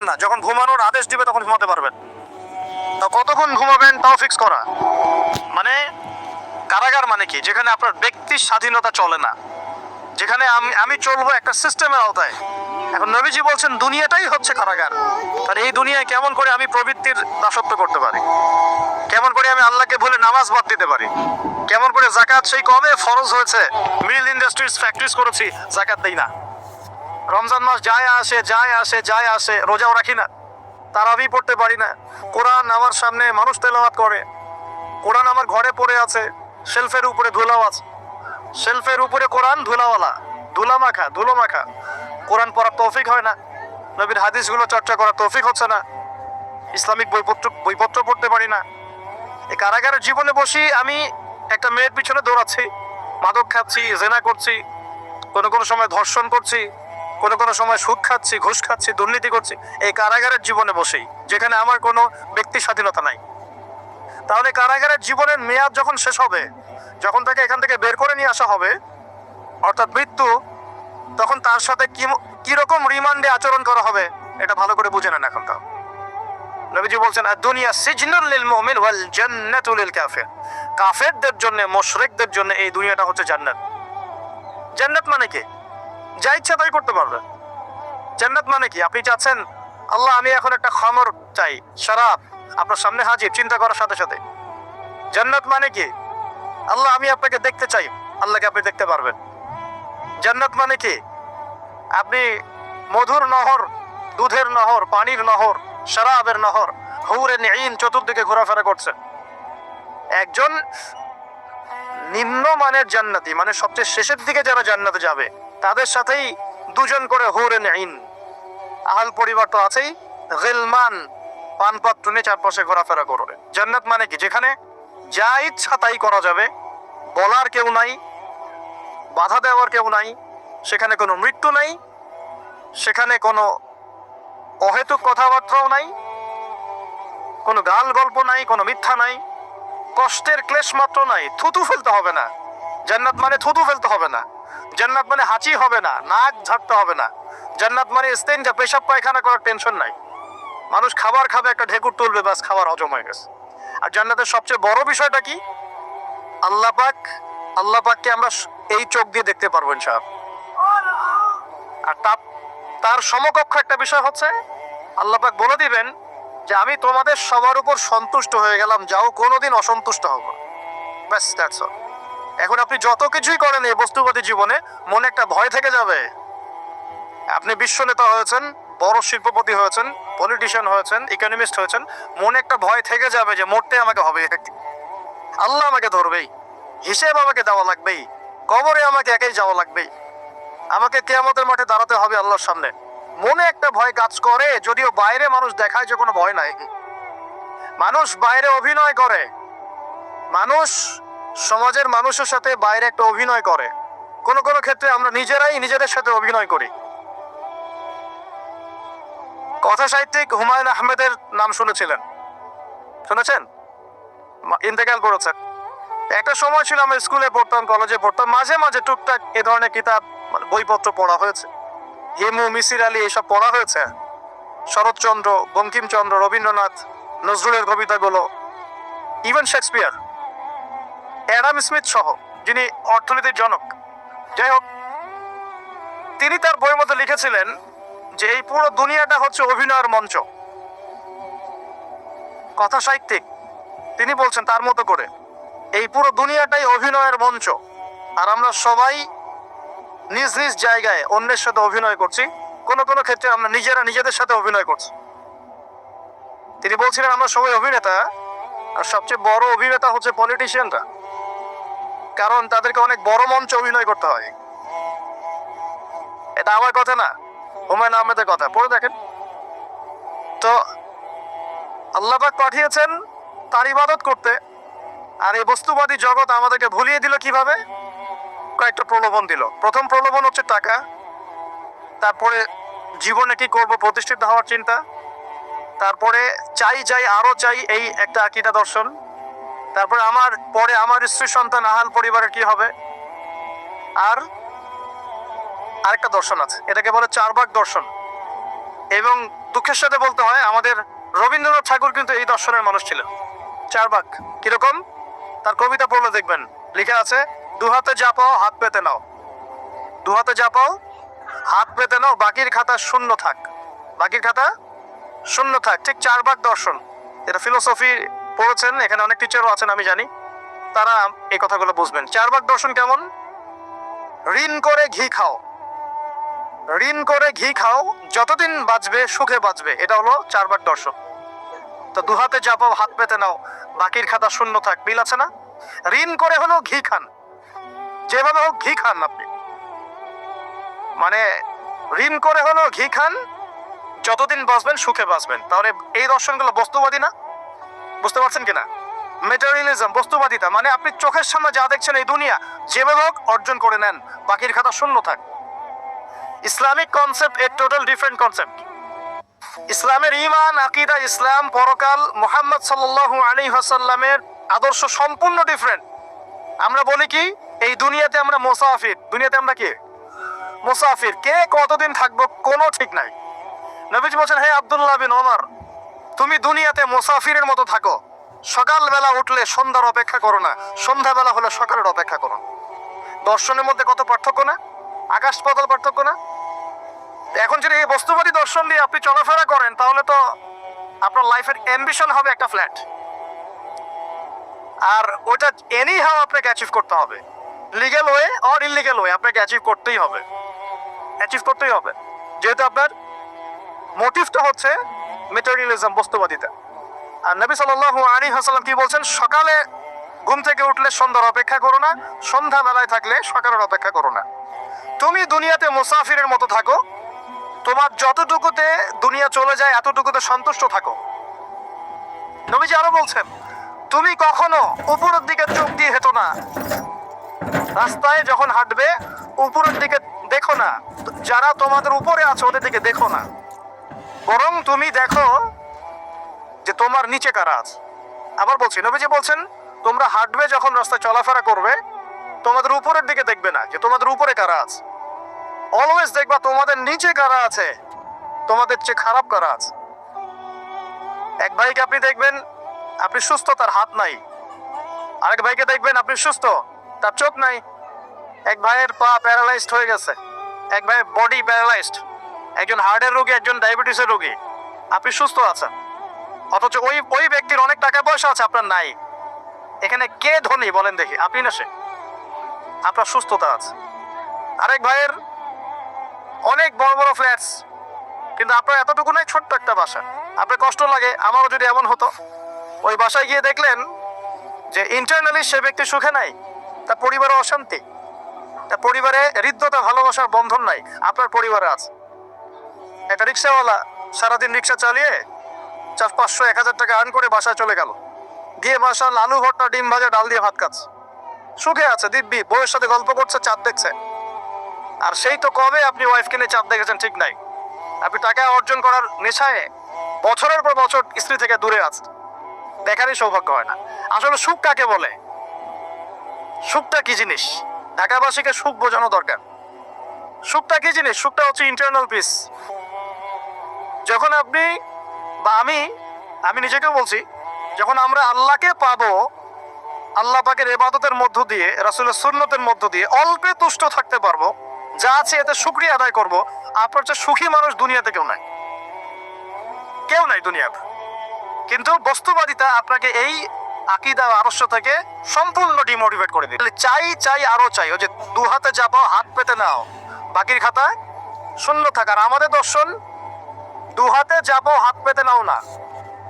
না, যখন ঘুমানোর আদেশ দিবে তখন ঘুমাতে পারবেন। তো কতক্ষণ ঘুমাবেন তাও ফিক্স করা। মানে কারাগার মানে কি? যেখানে আপনার ব্যক্তির স্বাধীনতা চলে না, যেখানে আমি চলবো একটা সিস্টেমের আওতায়। এখন নবীজি বলছেন দুনিয়াটাই হচ্ছে কারাগার। আর এই দুনিয়ায় কেমন করে আমি প্রবৃত্তির দাসত্ব করতে পারি, কেমন করে আমি আল্লাহকে ভুলে নামাজ বাদ দিতে পারি, কেমন করে জাকাত সেই কবে ফরজ হয়েছে, মিল ইন্ডাস্ট্রিজ ফ্যাক্টরিজ করেছি, জাকাত দেই না। রমজান মাস যায় আসে রোজাও রাখি না, তারাবি পড়তে পারি না। কোরআন আমার সামনে মানুষ তেলাওয়াত করে, কোরআন আমার ঘরে পড়ে আছে, শেলফের উপরে ধুলাও আছে, শেলফের উপরে কোরআন ধুলাওয়ালা, ধুলো মাখা। কোরআন পড়ার তৌফিক হয় না, নবীর হাদিসগুলো চর্চা করার তৌফিক হচ্ছে না, ইসলামিক বইপত্র পড়তে পারি না। এই কারাগারের জীবনে বসি আমি একটা মেয়ের পিছনে দৌড়াচ্ছি, মাদক খাচ্ছি, জেনা করছি, কোনো সময় ধর্ষণ করছি, কোনো সময় সুদ খাচ্ছি, ঘুষ খাচ্ছি, দুর্নীতি করছি, এই কারাগারের জীবনে বসেই, যেখানে আমার কোনো ব্যক্তি স্বাধীনতা নাই। তাহলে কারাগারের জীবনের মেয়াদ যখন শেষ হবে, যখন তাকে এখান থেকে বের করে নিয়ে আসা হবে, অর্থাৎ মৃত্যু, তখন তার সাথে কিরকম রিমান্ডে আচরণ করা হবে এটা ভালো করে বুঝে নেন। এখনকার নবীজি বলছেন দুনিয়া সিজনুল লিল মুমিন ওয়াল জান্নাতু লিল কাফির। কাফেরদের জন্য, মুশরিকদের জন্য এই দুনিয়াটা হচ্ছে জান্নাত। জান্নাত মানে কি? যা ইচ্ছা তাই করতে পারবে। জান্নাত মানে কি? আপনি চাচ্ছেন আল্লাহ আমি এখন একটা খামর চাই, শরাব আপনার সামনে হাজির, চিন্তা করার সাথে সাথে। জান্নাত মানে কি? আল্লাহ আমি আপনাকে দেখতে চাই, আল্লাহকে আপনি দেখতে পারবেন। জান্নাত মানে কি? আপনি মধুর নহর, দুধের নহর, পানির নহর, শরাবের নহর, হুরে নিঈন চতুর্দিকে ঘোরাফেরা করছে। একজন নিম্নমানের জান্নাতি, মানে সবচেয়ে শেষের দিকে যারা জান্নাতে যাবে, তাদের সাথেই দুজন করে হুরে নিঈন, আহল পরিবার তো আছেই, গিলমান পানপাত্র নিয়ে চারপাশে ঘোরাফেরা করবে। জান্নাত মানে কি? যেখানে যা ইচ্ছা তাই করা যাবে, বলার কেউ নাই, বাধা দেওয়ার কেউ নাই, সেখানে কোনো মৃত্যু নাই, সেখানে কোনো অহেতুক কথাবার্তাও নাই, কোনো গাল গল্প নাই, কোনো মিথ্যা নাই, কষ্টের ক্লেশ মাত্র নাই, থুতু ফেলতে হবে না। জান্নাত মানে থুতু ফেলতে হবে না, জান্নাত মানে হাঁচি হবে না, নাক ঝাড়তে হবে না, জান্নাত মানে ইস্তেঞ্জা, পেশাব পায়খানা করার টেনশন নাই। মানুষ খাবার খাবে, একটা ঢেকুর তুলবে, বাস খাবার হজম হয়ে গেছে। আর জান্নাতের সবচেয়ে বড় বিষয়টা কি? আল্লাহ পাককে আমরা এই চোখ দিয়ে দেখতে পারবো ইনশাআল্লাহ। আর তার সমকক্ষ একটা বিষয় হচ্ছে আল্লাহ পাক বলে দিবেন যে আমি তোমাদের সবার উপর সন্তুষ্ট হয়ে গেলাম, যাও কোনোদিন অসন্তুষ্ট হবো। ব্যাস, দ্যাটস অল। এখন আপনি যত কিছুই করেন এই বস্তুবাদী জীবনে, মনে একটা ভয় থেকে যাবে। আপনি বিশ্ব নেতা হয়েছেন, বড় শিল্পপতি হয়েছেন, পলিটিশিয়ান হয়েছেন, ইকোনমিস্ট হয়েছেন, মনে একটা ভয় থেকে যাবে যে মরতে আমাকে হবে, আল্লাহ আমাকে ধরবেই, হিসেব আমাকে দেওয়া লাগবেই, কবরে আমাকে একাই যাওয়া লাগবেই, আমাকে কিয়ামতের মাঠে দাঁড়াতে হবে আল্লাহর সামনে। মনে একটা ভয় কাজ করে, যদিও বাইরে মানুষ দেখায় যে কোনো ভয় নাই। মানুষ বাইরে অভিনয় করে, মানুষ সমাজের মানুষের সাথে বাইরে একটা অভিনয় করে, কোনো ক্ষেত্রে আমরা নিজেরাই নিজেদের সাথে অভিনয় করি। কথা সাহিত্যিক হুমায়ুন আহমেদের নাম শুনেছেন? ইন্তেকাল করেছেন। একটা সময় ছিল আমরা স্কুলে পড়তাম, কলেজে পড়তাম, মাঝে মাঝে টুকটাক এ ধরনের কিতাব, বইপত্র পড়া হয়েছে। হিমু, মিসির আলী এসব পড়া হয়েছে। শরৎচন্দ্র, বঙ্কিমচন্দ্র, রবীন্দ্রনাথ, নজরুলের কবিতাগুলো, ইভেন শেক্সপিয়ার, অ্যাডাম স্মিথ সহ, যিনি অর্থনীতির জনক। যাই হোক, তিনি তার বইয়ের মধ্যে লিখেছিলেন যে এই পুরো দুনিয়াটা হচ্ছে অভিনয়ের মঞ্চ। কথা সাহিত্যিক, তিনি বলছেন তার মতো করে এই পুরো দুনিয়াটাই অভিনয়ের মঞ্চ, আর আমরা সবাই নিজ নিজ জায়গায় অন্যের সাথে অভিনয় করছি, কোনো ক্ষেত্রে আমরা নিজেরা নিজেদের সাথে অভিনয় করছি। তিনি বলছিলেন আমরা সবাই অভিনেতা, আর সবচেয়ে বড় অভিনেতা হচ্ছে পলিটিশিয়ানরা, কারণ তাদেরকে অনেক বড় মঞ্চে অভিনয় করতে হয়। এটা আমার কথা না, হুমায়ুন আহমেদের কথা, পড়ে দেখেন তো। আল্লাহ পাক পাঠিয়েছেন তার ইবাদত করতে, আর এই বস্তুবাদী জগৎ আমাদেরকে ভুলিয়ে দিল কিভাবে? কয়েকটা প্রলোভন দিল। প্রথম প্রলোভন হচ্ছে টাকা, তারপরে জীবনে কি করব প্রতিষ্ঠিত হওয়ার চিন্তা, তারপরে চাই আরো চাই এই একটা আকীদা দর্শন, তারপরে আমার স্ত্রী সন্তান আহাল পরিবারের কি হবে, আর আরেকটা দর্শন আছে, এটাকে বলে চারবাক দর্শন। এবং দুঃখের সাথে বলতে হয় আমাদের রবীন্দ্রনাথ ঠাকুর কিন্তু এই দর্শনের মানুষ ছিলেন। 4 ভাগ কিরকম? তার কবিতা পড়লে দেখবেন লেখা আছে, দুহাতে যা পাও হাত পেতে নাও, দুহাতে যা পাও হাত পেতে নাও, বাকির খাতা শূন্য থাক, বাকির খাতা শূন্য থাক। ঠিক 4 ভাগ দর্শন। এটা ফিলোসফি পড়েছেন, এখানে অনেক টিচারও আছেন আমি জানি, তারা এই কথাগুলো বুঝবেন। 4 ভাগ দর্শন কেমন? ঋণ করে ঘি খাও, ঋণ করে ঘি খাও, যতদিন বাঁচবে সুখে বাঁচবে, এটা হলো 4 ভাগ দর্শন। তো দুহাতে যা পাও হাত পেতে নাও, বাকির খাতা শূন্য থাক, মিল আছে না? ঋণ করে হলেও ঘি খান, যেভাবে হোক ঘি খান আপনি, মানে ঋণ করে হলেও ঘি খান, যতদিন বাঁচবেন সুখে বাঁচবেন। তাহলে এই দর্শনগুলো বস্তুবাদী না? বুঝতে পারছেন কিনা? মেটেরিয়ালিজম, বস্তুবাদিতা, মানে আপনি চোখের সামনে যা দেখছেন এই দুনিয়া, যেভাবে হোক অর্জন করে নেন, বাকির খাতা শূন্য থাক। ইসলামিক কনসেপ্ট এর টোটাল ডিফারেন্ট কনসেপ্ট। ইসলামের ঈমান, আকীদা, ইসলাম, পরকাল, মুহাম্মদ সাল্লাল্লাহু আলাইহি ওয়াসাল্লামের আদর্শ সম্পূর্ণ ডিফারেন্ট। আমরা বলি কি, এই দুনিয়াতে আমরা মুসাফির, দুনিয়াতে আমরা কি মুসাফির, কে কতদিন থাকবো কোনো ঠিক নাই। নবীজি বলছেন, হে আব্দুল্লাহ বিন ওমর, তুমি দুনিয়াতে মুসাফিরের মতো থাকো, সকালবেলা উঠলে সন্ধ্যার অপেক্ষা করো না, সন্ধ্যাবেলা হলে সকালের অপেক্ষা করো। দর্শনের মধ্যে কত পার্থক্য না, আকাশ পাতাল পার্থক্য না? এখন যদি এই বস্তুবাদী দর্শন দিয়ে আপনি চলাফেরা করেন, তাহলে তো আপনার লাইফের অ্যাম্বিশন হবে একটা ফ্ল্যাট, আর ওটা এনি হাও আপনাকে অ্যাচিভ করতে হবে, legal way or illegal way, আপনাকে অ্যাচিভ করতেই হবে, অ্যাচিভ করতেই হবে, যেহেতু আপনার মোটিভটা হচ্ছে মেটেরিয়ালিজম, বস্তুবাদিতা। আর নবী সাল্লাল্লাহু আলাইহি ওয়াসাল্লাম কি বলছেন? সকালে ঘুম থেকে উঠলে সন্ধ্যার অপেক্ষা করো না, সন্ধ্যা বেলায় থাকলে সকালের অপেক্ষা করো না। তুমি দুনিয়াতে মুসাফিরের মতো থাকো, তোমার যতটুকুতে দুনিয়া চলে যায় এতটুকুতে সন্তুষ্ট থাকো। নবীজি আরো বলছেন, তুমি কখনো উপরের দিকে চোখ দিয়ে হেঁটো না, রাস্তায় যখন হাঁটবে উপরের দিকে দেখো না, যারা তোমাদের উপরে আছে ওদের দিকে দেখো না, বরং তুমি দেখো যে তোমার নিচে কারা আছে। আবার বলছি, নবীজি বলছেন, তোমরা হাঁটবে যখন রাস্তায় চলাফেরা করবে, তোমাদের উপরের দিকে দেখবে না যে তোমাদের উপরে কারা আছে, অলওয়েজ দেখবা তোমাদের নিচে কারা আছে, তোমাদের চেয়ে খারাপ কারা আছে। এক ভাইকে আপনি দেখবেন আপনি সুস্থ, তার হাত নাই। আরেক ভাইকে দেখবেন আপনি সুস্থ, তার চোখ নাই। এক ভাইয়ের পা প্যারালাইজড হয়ে গেছে, এক ভাইয়ের বডি প্যারালাইজড, একজন হার্টের রোগী, একজন ডায়াবেটিসের রোগী, আপনি সুস্থ আছেন, অথচ ওই ব্যক্তির অনেক টাকা পয়সা আছে, আপনার নাই। এখানে কে ধনী বলেন দেখি, আপনি না সে? আপনার সুস্থতা আছে। আরেক ভাইয়ের অনেক বড় বড় ফ্ল্যাটস, কিন্তু আপনার এতটুকু নাই, ছোট্ট একটা বাসা। আপনার কষ্ট লাগে, আমারও যদি এমন হতো। ওই বাসায় গিয়ে দেখলেন যে ইন্টারনালি সে ব্যক্তি সুখে নাই, তার পরিবারে অশান্তি, তার পরিবারে হৃদ্যতা ভালোবাসার বন্ধন নাই, আপনার পরিবারে আছে। একটা রিক্সাওয়ালা সারাদিন রিক্সা চালিয়ে 400-500-1000 টাকা আর্ন করে বাসায় চলে গেল, গিয়ে বাসার আলু ভর্তা, ডিম ভাজা, ডাল দিয়ে ভাত খাচ্ছে, সুখে আছে, দিব্যি বউয়ের সাথে গল্প করছে, চাঁদ দেখছে। আর সেই তো কবে আপনি ওয়াইফকে নিয়ে চাঁদ দেখেছেন ঠিক নাই। আপনি টাকা অর্জন করার নেশায় বছরের পর বছর স্ত্রী থেকে দূরে আছেন, দেখারই সৌভাগ্য হয় না। আসলে সুখ কাকে বলে, সুখটা কি জিনিস, ঢাকাবাসীকে সুখ বোঝানো দরকার। সুখটা কি জিনিস? সুখটা হচ্ছে ইন্টারনাল পিস। যখন আপনি বা আমি নিজেকেও বলছি, যখন আমরা আল্লাহকে পাবো, আল্লাহ পাকের ইবাদতের মধ্য দিয়ে, রাসূলের সুন্নতের মধ্য দিয়ে অল্পে তুষ্ট থাকতে পারবো, যা আছে এতে শুকরিয়া আদায় করব, আপনার চেয়ে সুখী মানুষ দুনিয়াতে কেউ নাই, কেউ নাই দুনিয়াতে। কিন্তু বস্তুবাদিতা আপনাকে এই আকীদা আদর্শ থেকে সম্পূর্ণ ডিমোটিভেট করে দিবে। চাই চাই আরো চাই, ওই যে দু হাতে যা পাও হাত পেতে নাও, বাকির খাতায় শূন্য থাকার। আমাদের দর্শন দু হাতে যা পাও হাত পেতে নাও না,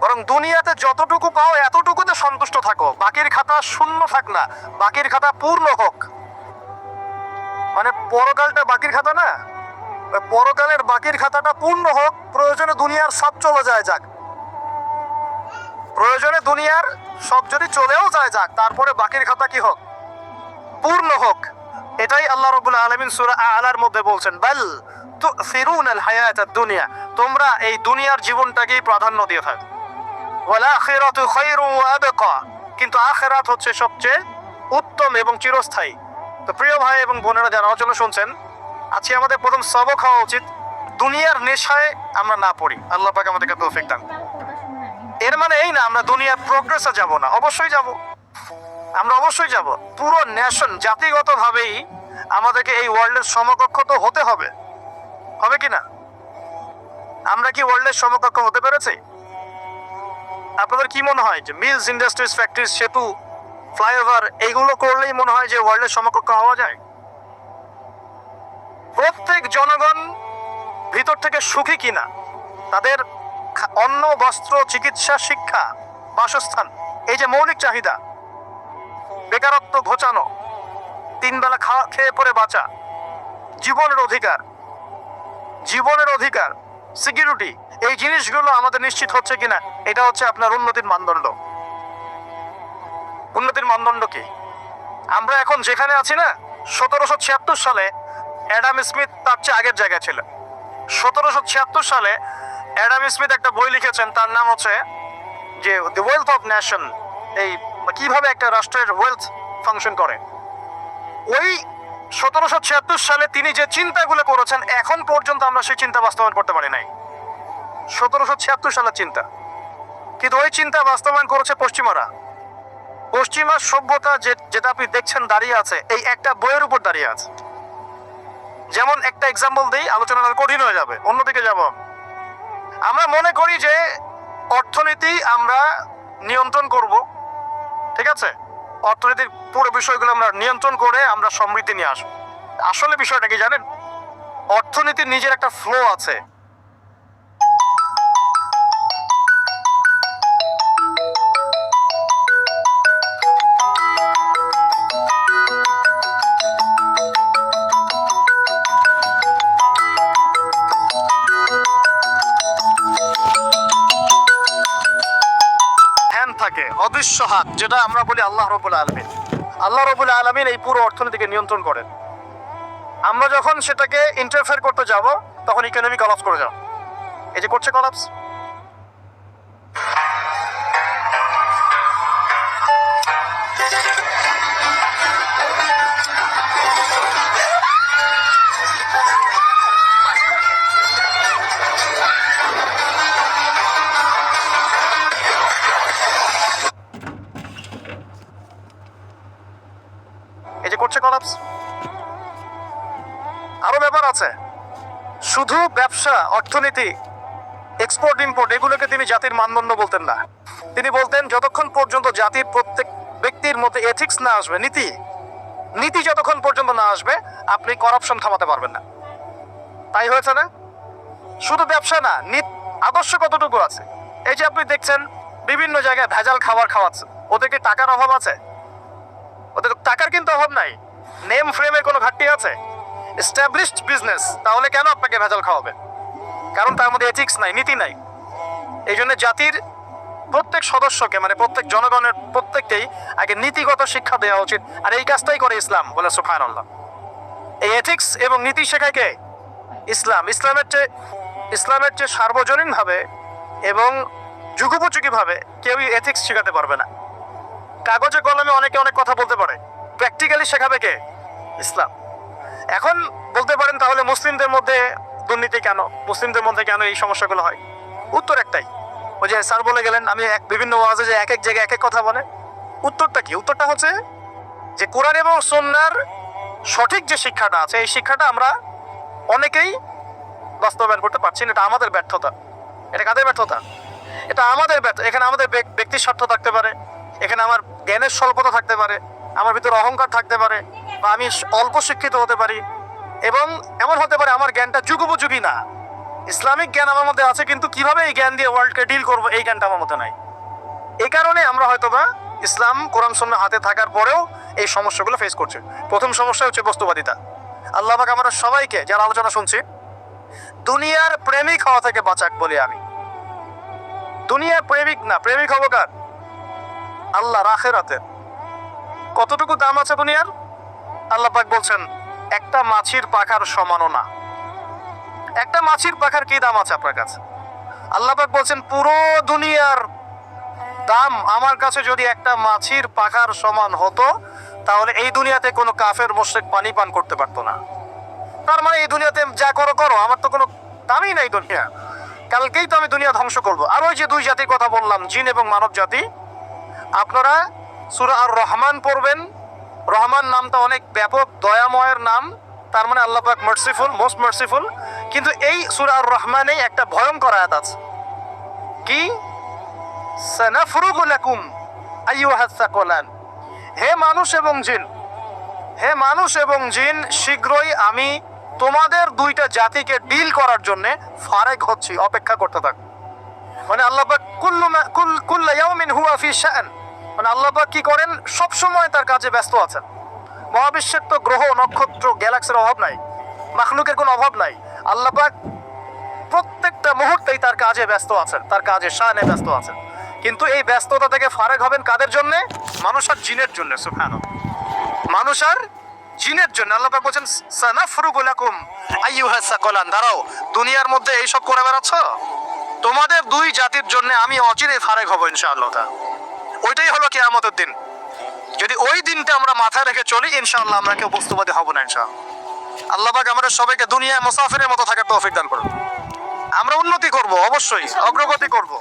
বরং দুনিয়াতে যতটুকু পাও এতটুকুতে সন্তুষ্ট থাকো, বাকির খাতা শূন্য থাক না, বাকির খাতা পূর্ণ হোক। মানে পরকালটা বাকির খাতা না, পরকালের বাকির খাতাটা পূর্ণ হোক। প্রয়োজনে দুনিয়ার সব চলে যায় যাক, প্রয়োজনে দুনিয়ার সব যদি চলেও যায় যাক, তারপরে বাকির খাতা কি হোক? পূর্ণ হোক। এটাই আল্লাহ রাব্বুল আলামিন সূরা আ'লার মধ্যে বলছেন, বাল তুসিরুনাল হায়াতাদ দুনিয়া, তোমরা এই দুনিয়ার জীবনটাকেই প্রাধান্য দিয়ে থাকো, ওয়াল আখিরাতু খায়রুন ওয়া আবকা, কিন্তু আখিরাত হচ্ছে সবচেয়ে উত্তম এবং চিরস্থায়ী। তো প্রিয় ভাই এবং বোনেরা যারা আলোচনা শুনছেন, আজকে আমাদের প্রথম সবক হওয়া উচিত দুনিয়ার নেশায় আমরা না পড়ি। আল্লাহ পাক আমাদেরকে তৌফিক দান। এর মানে এই না আমরা দুনিয়ার প্রোগ্রেসে যাব না, অবশ্যই যাব, আমরা অবশ্যই যাব। পুরো নেশন জাতিগতভাবেই আমাদেরকে এই ওয়ার্ল্ডের সমকক্ষ তো হতে হবে, হবে কি না? আমরা কি ওয়ার্ল্ডের সমকক্ষ হতে পেরেছি? আপনাদের কি মনে হয় যে মিলস, ইন্ডাস্ট্রিজ, ফ্যাক্টরিজ, সেতু, ফ্লাইওভার এইগুলো করলেই মনে হয় যে ওয়ার্ল্ডের সমকক্ষ হওয়া যায়? প্রত্যেক জনগণ ভিতর থেকে সুখী কিনা, তাদের অন্ন, বস্ত্র, চিকিৎসা, শিক্ষা, বাসস্থান, এই যে মৌলিক চাহিদা, বেকারত্ব ঘোচানো, 3 বেলা খেয়ে পরে বাঁচা, জীবনের অধিকার, সিকিউরিটি, এই জিনিসগুলো আমাদের নিশ্চিত হচ্ছে কিনা, এটা হচ্ছে আপনার উন্নতির মানদণ্ড। উন্নতির মানদণ্ড কি? আমরা এখন যেখানে আছি না, 1776 সালে অ্যাডাম স্মিথ তার চেয়ে আগের জায়গায় ছিল। 1776 সালে অ্যাডাম স্মিথ একটা বই লিখেছেন, তার নাম হচ্ছে যে দ্য ওয়েলথ অফ নেশন, এই কিভাবে একটা রাষ্ট্রের ওয়েলথ ফাংশন করে। ওই 1776 সালে তিনি যে চিন্তাগুলো করেছেন, এখন পর্যন্ত আমরা সেই চিন্তা বাস্তবায়ন করতে পারি নাই। 1776 সালের চিন্তা, কিন্তু ওই চিন্তা বাস্তবায়ন করেছে পশ্চিমারা। পশ্চিমা সভ্যতা যেটা আপনি দেখছেন দাঁড়িয়ে আছে, এই একটা বইয়ের উপর দাঁড়িয়ে আছে। যেমন একটা এক্সাম্পল দিই, আলোচনা কঠিন হয়ে যাবে, অন্যদিকে যাব। আমরা মনে করি যে অর্থনীতি আমরা নিয়ন্ত্রণ করব, ঠিক আছে, অর্থনীতির পুরো বিষয়গুলো আমরা নিয়ন্ত্রণ করে আমরা সমৃদ্ধি নিয়ে আসবো। আসলে বিষয়টা কি জানেন? অর্থনীতির নিজের একটা ফ্লো আছে। থাকে অদৃশ্য হাত, যেটা আমরা বলি আল্লাহ রাব্বুল আলামিন। আল্লাহ রাব্বুল আলামিন এই পুরো অর্থনীতিকে নিয়ন্ত্রণ করেন। আমরা যখন সেটাকে ইন্টারফেয়ার করতে যাব, তখন ইকোনমি কলাপস করে যাও। এই যে করছে কলাপস, করছে কলাপস। আরো ব্যাপার আছে, শুধু ব্যবসা, অর্থনীতি, এক্সপোর্ট ইম্পোর্ট, এগুলোকে তিনি জাতির মানদণ্ড বলতেন না। তিনি বলতেন যতক্ষণ পর্যন্ত জাতির প্রত্যেক ব্যক্তির মধ্যে এথিক্স না আসবে, নীতি যতক্ষণ পর্যন্ত না আসবে, আপনি করাপশন থামাতে পারবেন না। তাই হয়েছে না? শুধু ব্যবসা না, আদর্শ কতটুকু আছে? এই যে আপনি দেখছেন বিভিন্ন জায়গায় ভেজাল খাবার খাওয়াচ্ছে, ওদেরকে টাকার অভাব আছে? ওদের টাকার কিন্তু অভাব নাই। নেম ফ্রেমের কোনো ঘাটতি আছে? এস্টাবলিশড বিজনেস, তাহলে কেন আপনাকে ভেজাল খাওয়াবে? কারণ তার মধ্যে এথিক্স নাই, নীতি নাই। এই জন্য জাতির প্রত্যেক সদস্যকে, মানে প্রত্যেক জনগণের প্রত্যেককেই আগে নীতিগত শিক্ষা দেওয়া উচিত। আর এই কাজটাই করে ইসলাম, বলে সুবহানাল্লাহ। এই এথিক্স এবং নীতি শেখায় কে? ইসলাম। ইসলামের চেয়ে সার্বজনীনভাবে এবং যুগোপযোগীভাবে কেউই এথিক্স শেখাতে পারবে না। কাগজে কলমে অনেকে অনেক কথা বলতে পারে, প্র্যাকটিক্যালি শেখাবে কে? ইসলাম। এখন বলতে পারেন তাহলে মুসলিমদের মধ্যে দুর্নীতি কেন, মুসলিমদের মধ্যে কেন এই সমস্যাগুলো হয়? উত্তর একটাই, ওই যে স্যার বলে গেলেন, আমি বিভিন্ন ওয়াজে যে এক এক জায়গায় এক এক কথা বলে। উত্তরটা কি? উত্তরটা হচ্ছে যে কোরআন এবং সুন্নাহর সঠিক যে শিক্ষাটা আছে, এই শিক্ষাটা আমরা অনেকেই বাস্তবায়ন করতে পারছি না। এটা আমাদের ব্যর্থতা। এটা কাদের ব্যর্থতা? এটা আমাদের ব্যর্থ। এখানে আমাদের ব্যক্তির স্বার্থ থাকতে পারে, এখানে আমার জ্ঞানের স্বল্পতা থাকতে পারে, আমার ভিতরে অহংকার থাকতে পারে, বা আমি অল্প শিক্ষিত হতে পারি, এবং এমন হতে পারে আমার জ্ঞানটা যুগোপযোগী না। ইসলামিক জ্ঞান আমার মধ্যে আছে, কিন্তু কিভাবে এই জ্ঞান দিয়ে ওয়ার্ল্ডকে ডিল করবো, এই জ্ঞানটা আমার মধ্যে নাই। এই কারণে আমরা হয়তোবা ইসলাম, কোরআন সুন্নাহ হাতে থাকার পরেও এই সমস্যাগুলো ফেস করছে। প্রথম সমস্যা হচ্ছে বস্তুবাদিতা। আল্লাহ পাক আমরা সবাইকে, যারা আলোচনা শুনছি, দুনিয়ার প্রেমিক হওয়া থেকে বাঁচাক বলি আমি। দুনিয়ার প্রেমিক না, প্রেমিক হবো কার? আল্লাহর আখিরাতের। কতটুকু দাম আছে দুনিয়ার? আল্লাহ পাক বলছেন একটা মাছির পাখার সমানও না। একটা মাছির পাখার কি দাম আছে আপনার কাছে? আল্লাহ পাক বলছেন পুরো দুনিয়ার দাম আমার কাছে যদি একটা মাছির পাখার সমান হতো, তাহলে এই দুনিয়াতে কোনো কাফের মুশরিক পানি পান করতে পারতো না। তার মানে এই দুনিয়াতে যা করো করো, আমার তো কোনো দামই নাই দুনিয়া, কালকেই তো আমি দুনিয়া ধ্বংস করব। আর ওই যে দুই জাতির কথা বললাম, জিন এবং মানব জাতি, আপনারা সূরা আর রহমান পড়বেন। রহমান নামটা অনেক ব্যাপক, দয়াময়ের নাম, তার মানে আল্লাহ পাক মার্সিফুল, মোস্ট মার্সিফুল। কিন্তু এই সূরা আর রহমানেই একটা ভয়ঙ্কর আয়াত আছে, কি সানাফরুগু লাকুম আইয়ুহাস সাকলান, হে মানুষ এবং জিন, হে মানুষ এবং জিন, শীঘ্রই আমি তোমাদের দুইটা জাতিকে ডিল করার জন্য ফারেক হচ্ছি, অপেক্ষা করতে থাক। মানে আল্লাহ পাক কুল্লু ইয়াউমিন হুয়া ফি শাআন, মানে আল্লাহ পাক কি করেন, সব সময় তার কাজে ব্যস্ত আছেন। মহাবিশ্বের তো গ্রহ নক্ষত্র গ্যালাক্সির অভাব নাই, মাখলুকের কোনো অভাব নাই। আল্লাহ পাক প্রত্যেকটা মুহূর্তেই তার কাজে ব্যস্ত আছেন, তার কাজে শানে ব্যস্ত আছেন। কিন্তু এই ব্যস্ততা থেকে ফারেক হবেন কাদের জন্য? মানুষ আর জিনের জন্য। সুবহানাল্লাহ, মানুষ আর জিনের জন্য। আল্লাহ পাক বলেন সানাফরুগু লাকুম আইয়ুহাস সাকলান, দাঁড়াও, দুনিয়ার মধ্যে এইসব করে বেড়াচ্ছ, তোমাদের দুই জাতির জন্য আমি অচিরে ফারেক হব ইনশাআল্লাহ। ওইটাই হলো কিয়ামতের দিন। যদি ওই দিনটা আমরা মাথায় রেখে চলি, ইনশাআল্লাহ আমরা কেউ বস্তুবাদী হব না ইনশাআল্লাহ। আল্লাহ পাক আমাদের সবাইকে দুনিয়ায় মুসাফিরের মতো থাকার তৌফিক দান করুন। আমরা উন্নতি করব, অবশ্যই অগ্রগতি করব,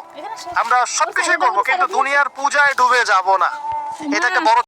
আমরা সবকিছুই করব, কিন্তু দুনিয়ার পূজায় ডুবে যাব না। এটা একটা বড়